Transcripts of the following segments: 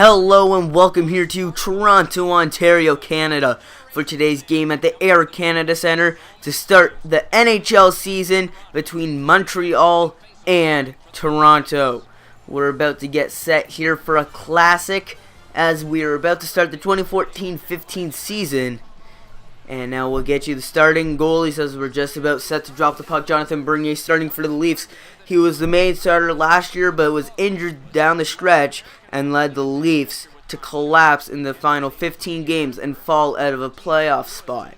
Hello and welcome here to Toronto, Ontario, Canada for today's game at the Air Canada Centre to start the NHL season between Montreal and Toronto. We're about to get set here for a classic as we are about to start the 2014-15 season. And now we'll get you the starting goalies as we're just about set to drop the puck. Jonathan Bernier starting for the Leafs. He was the main starter last year but was injured down the stretch and led the Leafs to collapse in the final 15 games and fall out of a playoff spot.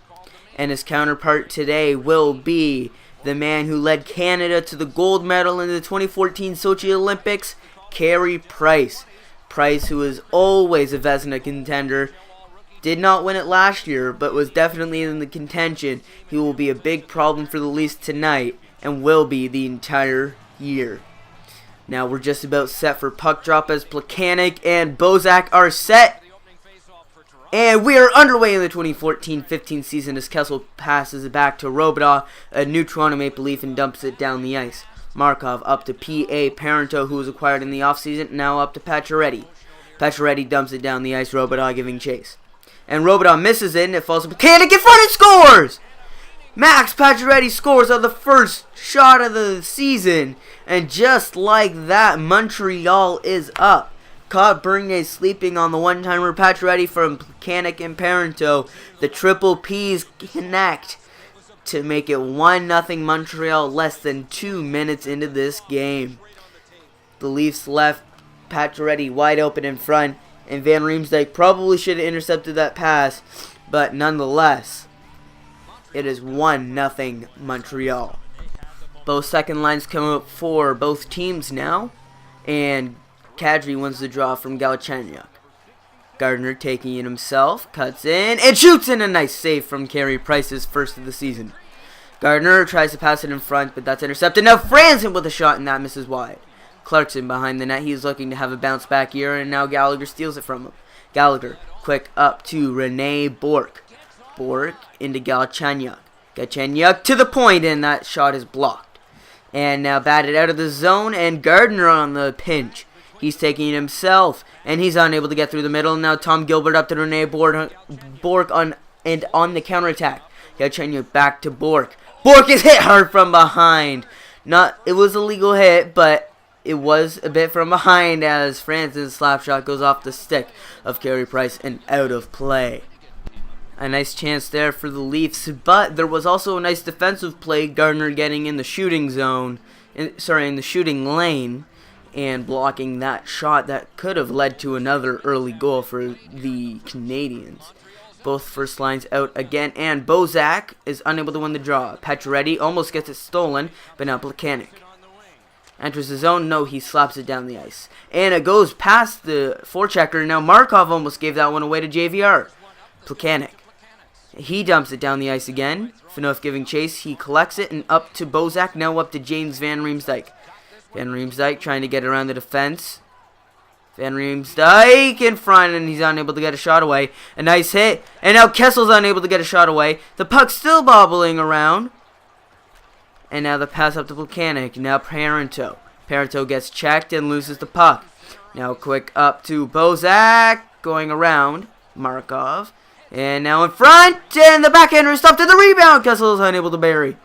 And his counterpart today will be the man who led Canada to the gold medal in the 2014 Sochi Olympics, Carey Price. Price, who is always a Vezina contender, did not win it last year, but was definitely in the contention. He will be a big problem for the Leafs tonight and will be the entire year. Now we're just about set for puck drop as Plekanec and Bozak are set. And we are underway in the 2014-15 season as Kessel passes it back to Robidas, a new Toronto Maple Leaf, and dumps it down the ice. Markov up to P.A. Parento, who was acquired in the offseason, now up to Pacioretty. Pacioretty dumps it down the ice, Robidas giving chase. And Robidas misses it, and it falls to Plekanec in front and scores! Max Pacioretty scores on the first shot of the season. And just like that, Montreal is up. Caught Bernier sleeping on the one-timer. Pacioretty from Plekanec and Parento. The triple P's connect to make it 1-0 Montreal less than 2 minutes into this game. The Leafs left Pacioretty wide open in front. And Van Riemsdyk probably should have intercepted that pass, but nonetheless, it is 1-0 Montreal. Both second lines come up for both teams now, and Kadri wins the draw from Galchenyuk. Gardner taking it himself, cuts in, and shoots in a nice save from Carey Price, his first of the season. Gardner tries to pass it in front, but that's intercepted. Now Franzen with a shot, and that misses wide. Clarkson behind the net. He's looking to have a bounce back here, and now Gallagher steals it from him. Gallagher, quick up to Rene Bourque. Bourque into Galchenyuk. Galchenyuk to the point, and that shot is blocked. And now batted out of the zone, and Gardner on the pinch. He's taking it himself, and he's unable to get through the middle. Now Tom Gilbert up to Rene Bourque on the counterattack. Galchenyuk back to Bourque. Bourque is hit hard from behind. It was a legal hit, but it was a bit from behind as Franzen's slap shot goes off the stick of Carey Price and out of play. A nice chance there for the Leafs, but there was also a nice defensive play. Gardner getting in the shooting zone, in the shooting lane, and blocking that shot that could have led to another early goal for the Canadians. Both first lines out again, and Bozak is unable to win the draw. Pacioretty almost gets it stolen, but now Plekanec enters the zone. No, he slaps it down the ice. And it goes past the forechecker. Now Markov almost gave that one away to JVR. Plekanec. He dumps it down the ice again. Phaneuf giving chase. He collects it and up to Bozak. Now up to James Van Riemsdyk. Van Riemsdyk trying to get around the defense. Van Riemsdyk in front, and he's unable to get a shot away. A nice hit. And now Kessel's unable to get a shot away. The puck's still bobbling around. And now the pass up to Plekanec. Now Parento. Parento gets checked and loses the puck. Now quick up to Bozak. Going around Markov. And now in front. And the backhander is stopped at the rebound. Kessel is unable to bury.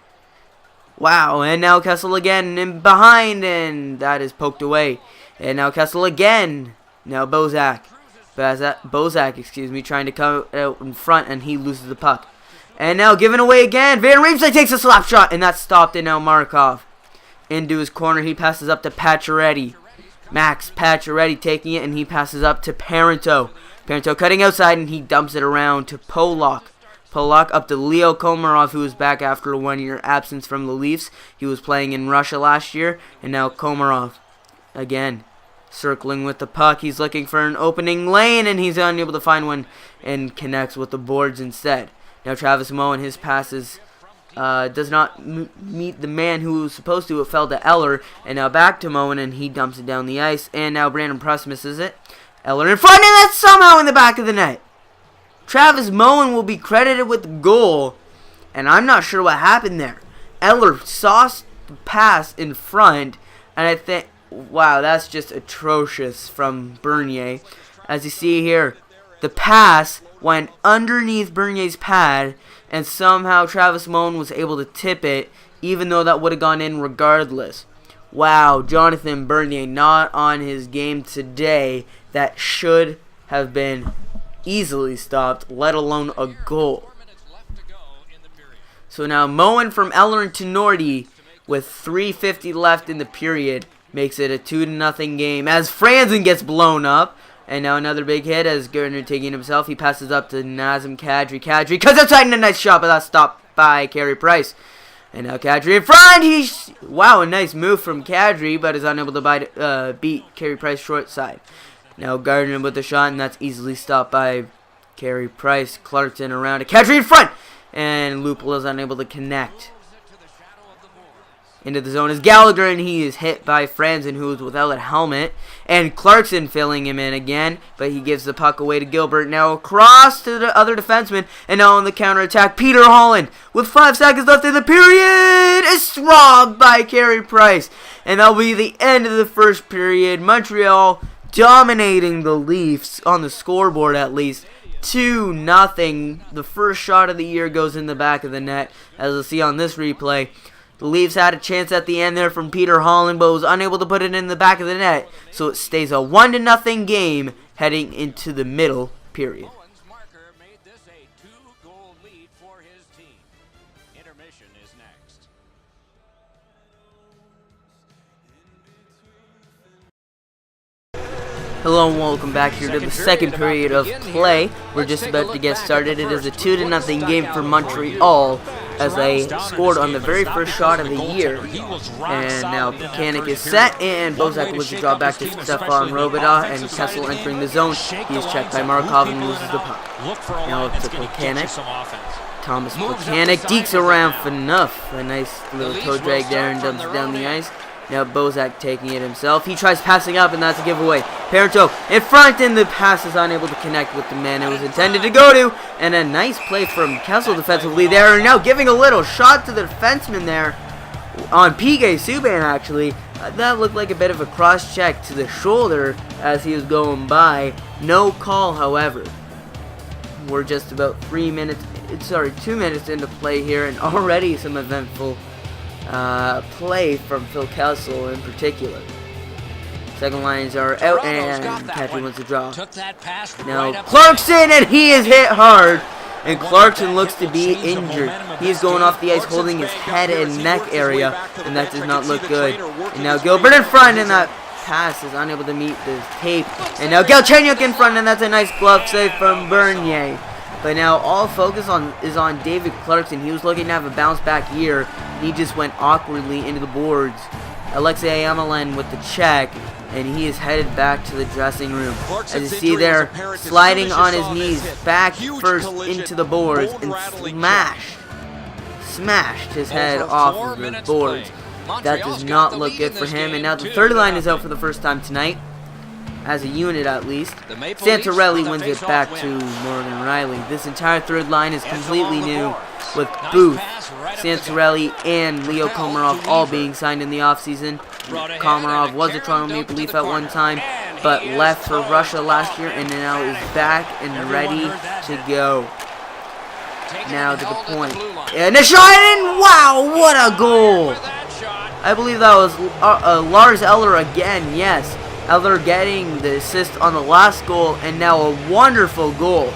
Wow. And now Kessel again in behind. And that is poked away. And now Kessel again. Now Bozak. Bozak, trying to come out in front. And he loses the puck. And now given away again. Van Riemsdyk takes a slap shot. And that's stopped. And now Markov into his corner. He passes up to Pacioretty. Max Pacioretty taking it. And he passes up to Parento. Parento cutting outside. And he dumps it around to Polak. Polak up to Leo Komarov, who is back after a 1-year absence from the Leafs. He was playing in Russia last year. And now Komarov again circling with the puck. He's looking for an opening lane. And he's unable to find one. And connects with the boards instead. Now Travis Moen, his passes does not meet the man who was supposed to. It fell to Eller. And now back to Moen, and he dumps it down the ice. And now Brandon Prust misses it. Eller in front, and that's somehow in the back of the net. Travis Moen will be credited with the goal. And I'm not sure what happened there. Eller saw the pass in front. And I think, wow, that's just atrocious from Bernier. As you see here, the pass went underneath Bernier's pad, and somehow Travis Moen was able to tip it, even though that would have gone in regardless. Wow, Jonathan Bernier not on his game today. That should have been easily stopped, let alone a goal. So now Moen from Eller to Nordy with 3:50 left in the period makes it a 2-0 game as Franzen gets blown up. And now another big hit as Gardner taking himself. He passes up to Nazem Kadri. Kadri comes outside and a nice shot, but that's stopped by Carey Price. And now Kadri in front. Wow, a nice move from Kadri, but is unable to beat Carey Price short side. Now Gardner with the shot, and that's easily stopped by Carey Price. Clarkson around to Kadri in front. And Lupul is unable to connect. Into the zone is Gallagher, and he is hit by Franzen, who is without a helmet. And Clarkson filling him in again, but he gives the puck away to Gilbert. Now across to the other defenseman, and now on the counterattack, Peter Holland, with 5 seconds left in the period, is robbed by Carey Price. And that'll be the end of the first period. Montreal dominating the Leafs, on the scoreboard at least, 2-0. The first shot of the year goes in the back of the net, as you'll see on this replay. The Leafs had a chance at the end there from Peter Holland, but was unable to put it in the back of the net. So it stays a 1-0 game heading into the middle period. Hello and welcome back here to the second period of play. We're just about to get started. It is a 2-0 game for Montreal as they scored on the very first shot of the year. And now Plekanec is set, and Bozak was to draw back to Stefan Robida, and Kessel entering the zone. He is checked by Markov and loses the puck. Now up to Plekanec. Thomas Plekanec dekes around for enough. A nice little toe drag there and dumps it down the ice. Now Bozak taking it himself. He tries passing up, and that's a giveaway. Parenteau in front, and the pass is unable to connect with the man it was intended to go to. And a nice play from Kessel defensively there. And now giving a little shot to the defenseman there on PK Subban, actually. That looked like a bit of a cross-check to the shoulder as he was going by. No call, however. We're just about 2 minutes into play here, and already some eventful play from Phil Kessel in particular. Second lines are out, and Patrick wants to draw. Now Clarkson, and he is hit hard, and Clarkson looks to be injured. He is going off the ice holding his head and neck area, and that does not look good. And now Gilbert in front, and that pass is unable to meet the tape. And now Galchenyuk in front, and that's a nice glove save from Bernier. But now all focus is on David Clarkson. He was looking to have a bounce back year. He just went awkwardly into the boards. Alexei Amelin with the check, and he is headed back to the dressing room. As you see there, sliding on his knees back first into the boards and smashed his head off of the boards. That does not look good for him. And now the third line is out for the first time tonight, as a unit at least. Santorelli wins it back to Morgan Riley. This entire third line is completely new, with Booth, Santorelli, and Leo Komarov all being signed in the offseason. Komarov was a Toronto Maple Leaf at one time, but left for Russia last year and now is back and ready to go. Now to the point. And a shot, and wow, what a goal! I believe that was Lars Eller again, yes. Eller getting the assist on the last goal, and now a wonderful goal.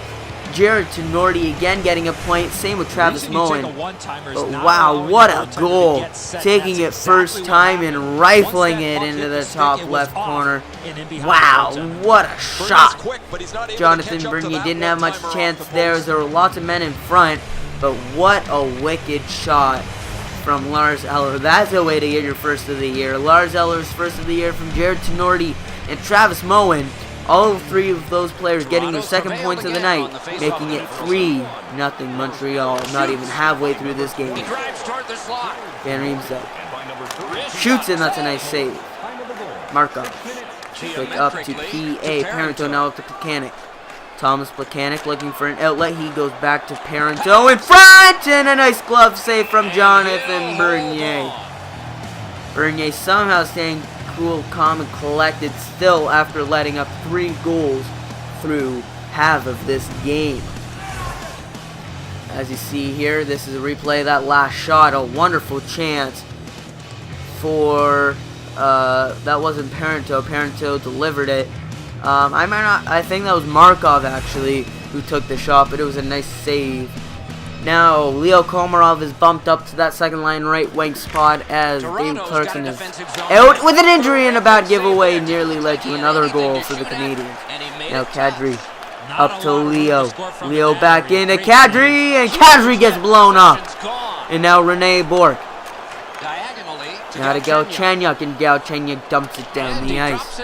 Jared Tenorti again getting a point, same with Travis Moen. But wow, what a goal. Taking it first time and rifling it into the top left corner. Wow, what a shot. Jonathan Bernier didn't have much chance there as there were lots of men in front, but what a wicked shot from Lars Eller. That's a way to get your first of the year. Lars Eller's first of the year from Jared Tenorti and Travis Moen. All three of those players getting their second points of the night, making it 3-0 Montreal, not even halfway through this game. Van Riemsdyk shoots, and that's a nice save. Markov. Quick up to P.A. Parenteau, now up to Plekanec. Thomas Plekanec looking for an outlet. He goes back to Parenteau in front, and a nice glove save from Jonathan Bernier. Bernier somehow staying cool, calm, and collected still after letting up 3 goals through half of this game. As you see here, this is a replay of that last shot. A wonderful chance for, that wasn't Parento. Parento delivered it. I think that was Markov actually who took the shot, but it was a nice save. Now, Leo Komarov is bumped up to that second line right wing spot as Dave Clarkson is out with an injury, and a bad giveaway nearly led to another goal for the Canadiens. Now Kadri up to Leo. Leo back into Kadri, and Kadri gets blown up. And now Rene Bourque. Now to Galchenyuk, and Galchenyuk dumps it down the ice.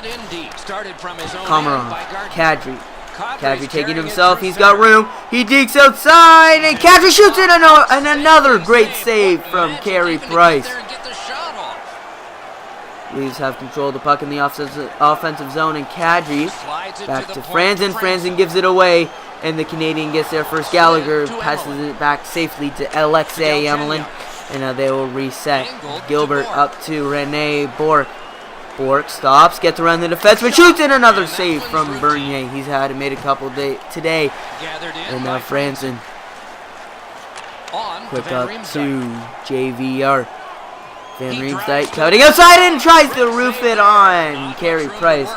Komarov, Kadri. Kadri taking himself, he's got room, he dekes outside, and Kadri shoots it, and another great save from Carey Price. Leafs have control of the puck in the offensive zone, and Kadri back to Franzen. Franzen gives it away, and the Canadian gets there first. Gallagher passes it back safely to Alexei Emelin, and now they will reset. Gilbert up to Rene Bourque. Bourque stops, gets around the defenseman, shoots in, another save from Bernier. He's had made a couple today. And now Franzen. Quick up to JVR. Van Riemsdyk cutting outside and tries to roof it on. Carey Price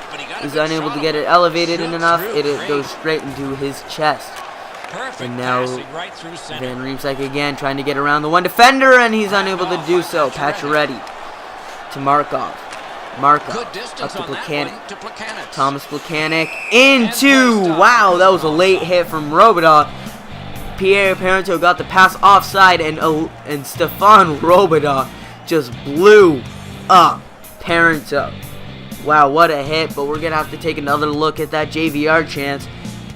is unable to get it elevated enough. It goes straight into his chest. And now Van Riemsdyk again trying to get around the one defender, and he's unable to do so. Pacioretty to Markov. Markov up to Plekanec. Thomas Plekanec into, wow, that was a late hit from Robidas. Pierre Parento got the pass offside, and Stefan Robidas just blew up Parento. Wow, what a hit, but we're going to have to take another look at that JVR chance.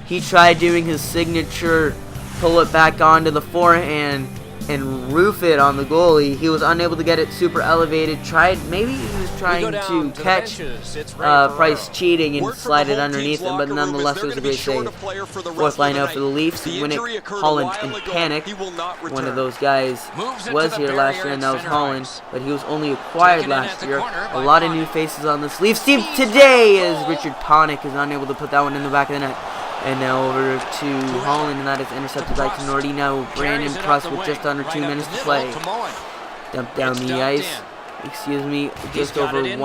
He tried doing his signature, pull it back onto the forehand, and roof it on the goalie. He was unable to get it super elevated. Maybe he was trying to catch Price cheating and slide it underneath him, but nonetheless it was a great save. Fourth line out for the Leafs. Winnick, Holland, and Panik. One of those guys was here last year, and that was Holland, but he was only acquired last year. A lot of new faces on this Leafs team today, as Richard Panik is unable to put that one in the back of the net. And now over to Holland, and that is intercepted by Tenorti. Now Brandon Pruss with just under 2 minutes to play. Dumped down the ice. Excuse me, just over 1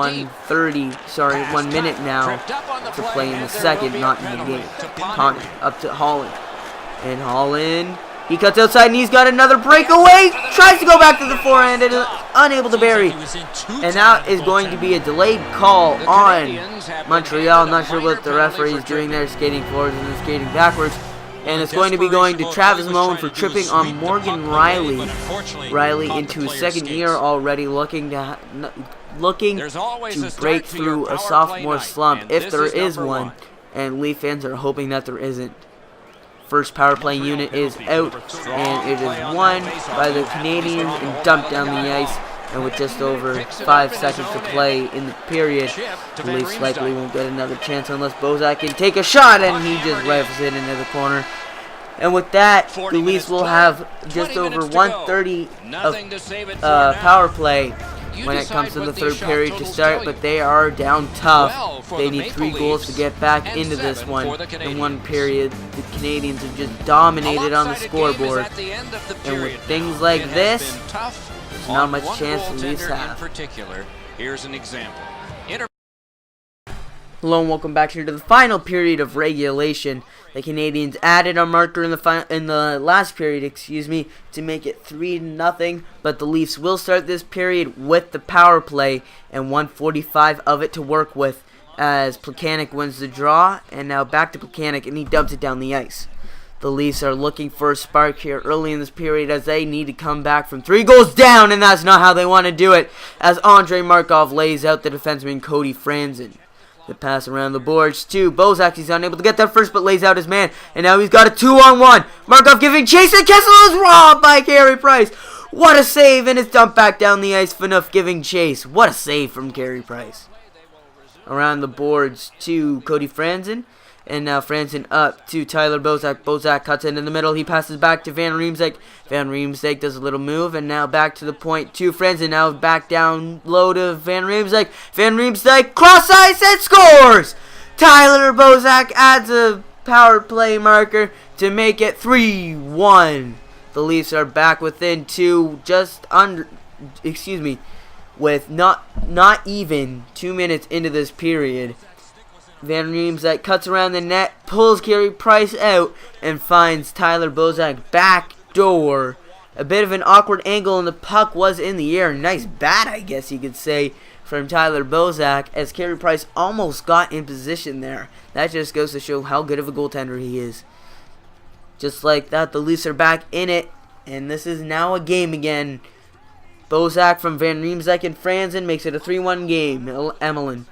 minute now to play in the second, not in the game. Connor up to Holland. And Holland, he cuts outside, and he's got another breakaway. Tries to go back to the forehand and is unable to bury. And that is going to be a delayed call on Montreal. I'm not sure what the referee is doing there, skating forwards and then skating backwards. And it's going to be going to Travis Moen for tripping on Morgan Riley. Riley into his second year already, looking to break through a sophomore slump, if there is one. And Leaf fans are hoping that there isn't. First power play unit is out, and it is won by the Canadiens and dumped down the ice. And with just over 5 seconds to play in the period, the Leafs likely won't get another chance unless Bozak can take a shot, and he just rifles it into the corner. And with that, the Leafs will have just over 1:30 of power play when it comes to the third period to start, but they are down tough. They need 3 goals to get back into this one. In one period, the Canadiens have just dominated on the scoreboard. And with things like this, there's not much chance the Leafs have. Here's an example. Hello and welcome back here to the final period of regulation. The Canadiens added a marker in the last period, to make it 3-0. But the Leafs will start this period with the power play and 1:45 of it to work with, as Plekanec wins the draw. And now back to Plekanec, and he dumps it down the ice. The Leafs are looking for a spark here early in this period, as they need to come back from 3 goals down, and that's not how they want to do it, as Andrei Markov lays out the defenseman Cody Franzen. The pass around the boards to Bozak. He's unable to get there first, but lays out his man. And now he's got a 2-on-1. Markov giving chase, and Kessel is robbed by Carey Price. What a save, and it's dumped back down the ice. Phaneuf giving chase. What a save from Carey Price. Around the boards to Cody Franzen. And now Franzen up to Tyler Bozak. Bozak cuts into the middle. He passes back to Van Riemsdyk. Van Riemsdyk does a little move. And now back to the point to Franzen. Now back down low to Van Riemsdyk. Van Riemsdyk cross ice and scores! Tyler Bozak adds a power play marker to make it 3-1. The Leafs are back within two, with not even 2 minutes into this period. Van Riemsdyk cuts around the net, pulls Carey Price out, and finds Tyler Bozak back door. A bit of an awkward angle, and the puck was in the air. Nice bat, I guess you could say, from Tyler Bozak, as Carey Price almost got in position there. That just goes to show how good of a goaltender he is. Just like that, the Leafs are back in it, and this is now a game again. Bozak from Van Riemsdyk and Franzen makes it a 3-1 game. Emelin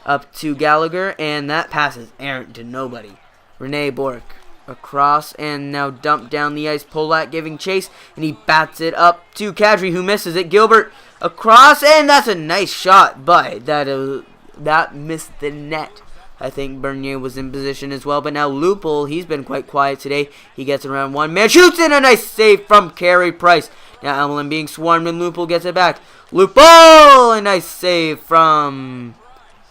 up to Gallagher, and that passes errant to nobody. Rene Bourque across, and now dumped down the ice. Polak giving chase, and he bats it up to Kadri, who misses it. Gilbert across, and that's a nice shot, but that missed the net. I think Bernier was in position as well, but now Lupul, he's been quite quiet today. He gets around one man, shoots in, a nice save from Carey Price. Now Emelin being swarmed, and Lupul gets it back. Lupul, a nice save from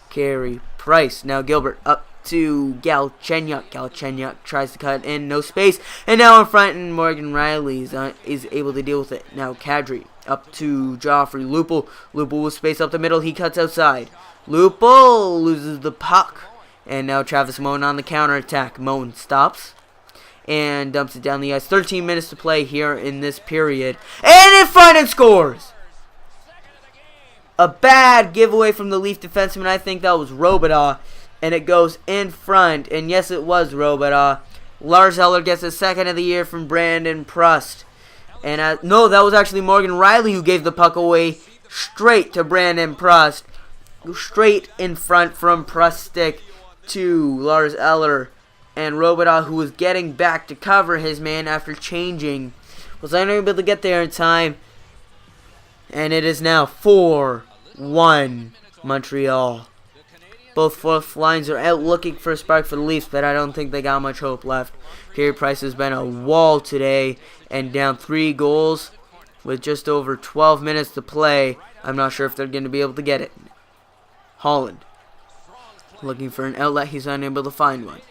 Carey Price. Now Gilbert up to Galchenyuk. Galchenyuk tries to cut in, no space, and now in front, and Morgan Riley is able to deal with it. Now Kadri up to Joffrey. Lupul with space up the middle. He cuts outside. Lupul loses the puck, and now Travis Moen on the counterattack. Moen stops and dumps it down the ice. 13 minutes to play here in this period, and in front and scores. A bad giveaway from the Leaf defenseman. I think that was Robidaw, and it goes in front. And yes, it was Robidaw. Lars Eller gets his second of the year from Brandon Prust. And no, that was actually Morgan Riley who gave the puck away straight to Brandon Prust. Straight in front from Prust's stick to Lars Eller. And Robidaw, who was getting back to cover his man after changing, was unable to get there in time. And it is now 4-1 Montreal. Both fourth lines are out looking for a spark for the Leafs, but I don't think they got much hope left. Carey Price has been a wall today, and down 3 goals with just over 12 minutes to play. I'm not sure if they're going to be able to get it. Holland looking for an outlet. He's unable to find one.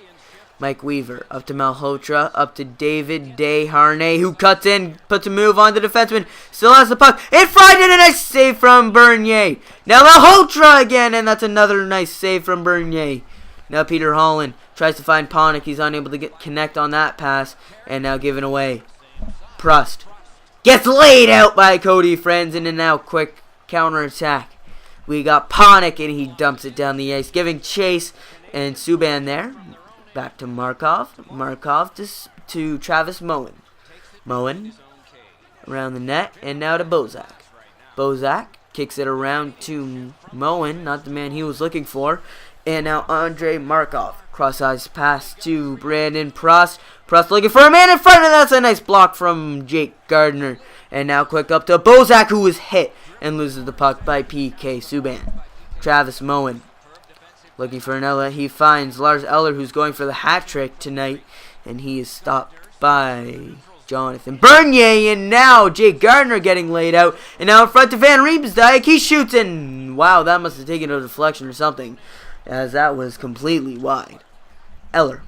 Mike Weaver up to Malhotra, up to David Desharnais, who cuts in, puts a move on the defenseman, still has the puck, in front, and a nice save from Bernier. Now Malhotra again, and that's another nice save from Bernier. Now Peter Holland tries to find Panik. He's unable to connect on that pass, and now given away. Prust gets laid out by Cody Franzen, and now quick counterattack. We got Panik, and he dumps it down the ice, giving chase, and Subban there. Back to Markov. Markov to Travis Moen. Moen around the net, and now to Bozak. Bozak kicks it around to Moen, not the man he was looking for. And now Andrei Markov. Cross-ice pass to Brandon Prust. Prust looking for a man in front, and that's a nice block from Jake Gardner. And now quick up to Bozak, who was hit and loses the puck by P.K. Subban. Travis Moen looking for an outlet. He finds Lars Eller, who's going for the hat trick tonight, and he is stopped by Jonathan Bernier, and now Jake Gardner getting laid out, and now in front to Van Riemsdyk. He shoots, and wow, that must have taken a deflection or something, as that was completely wide. Eller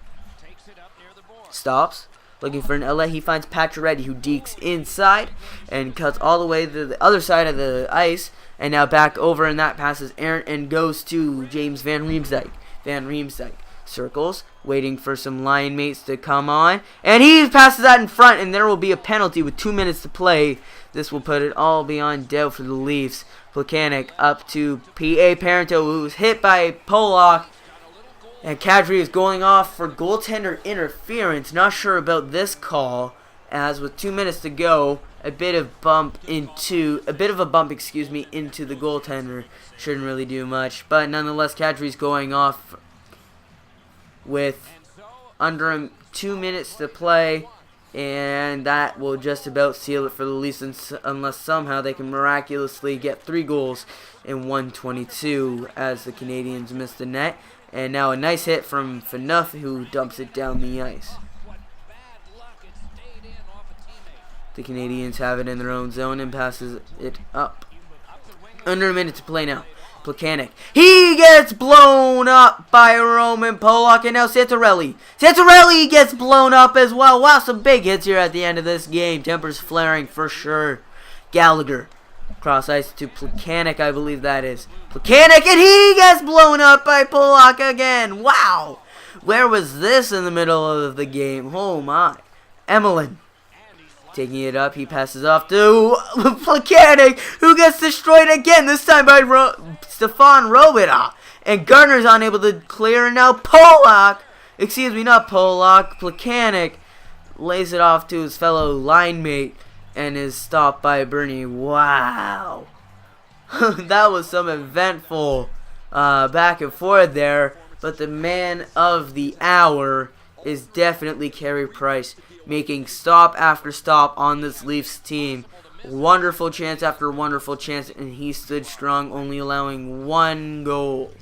stops, looking for an outlet. He finds Pacioretty, who dekes inside and cuts all the way to the other side of the ice. And now back over, and that passes errant and goes to James Van Riemsdyk. Van Riemsdyk circles, waiting for some line mates to come on. And he passes that in front, and there will be a penalty with 2 minutes to play. This will put it all beyond doubt for the Leafs. Plekanec up to P.A. Parento, who's hit by Polak. And Kadri is going off for goaltender interference. Not sure about this call, as with 2 minutes to go, a bit of a bump into the goaltender shouldn't really do much, but nonetheless, Kadri's going off with under 2 minutes to play, and that will just about seal it for the Leafs, unless somehow they can miraculously get 3 goals in 1:22 as the Canadians miss the net. And now a nice hit from Phaneuf, who dumps it down the ice. The Canadians have it in their own zone and passes it up. Under a minute to play now. Plekanec. He gets blown up by Roman Polak, and now Santorelli. Santorelli gets blown up as well. Wow, some big hits here at the end of this game. Tempers flaring for sure. Gallagher. Cross ice to Plekanec, I believe that is. Plekanec, and he gets blown up by Polak again. Wow. Where was this in the middle of the game? Oh my. Emelin. Taking it up, he passes off to Plekanec, who gets destroyed again, this time by Stefan Robida. And Gardner's unable to clear, and now Polak, not Polak, Plekanec lays it off to his fellow line mate and is stopped by Bernie. Wow. That was some eventful back and forth there, but the man of the hour is definitely Carey Price, making stop after stop on this Leafs team. Wonderful chance after wonderful chance, and he stood strong, only allowing one goal.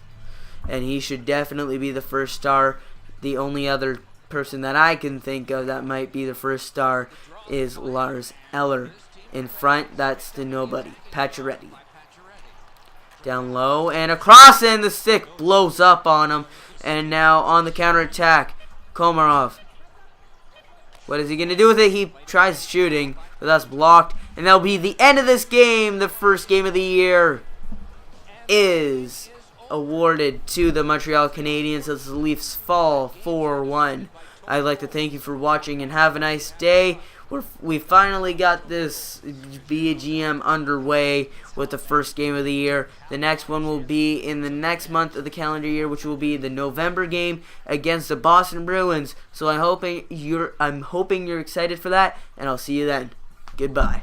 And he should definitely be the first star. The only other person that I can think of that might be the first star is Lars Eller. In front, that's the nobody, Pacioretty. Down low, and across, and the stick blows up on him. And now on the counterattack, Komarov. What is he going to do with it? He tries shooting, but that's blocked. And that'll be the end of this game. The first game of the year is awarded to the Montreal Canadiens as the Leafs fall 4-1. I'd like to thank you for watching and have a nice day. We finally got this BGM underway with the first game of the year. The next one will be in the next month of the calendar year, which will be the November game against the Boston Bruins. So I'm hoping you're excited for that, and I'll see you then. Goodbye.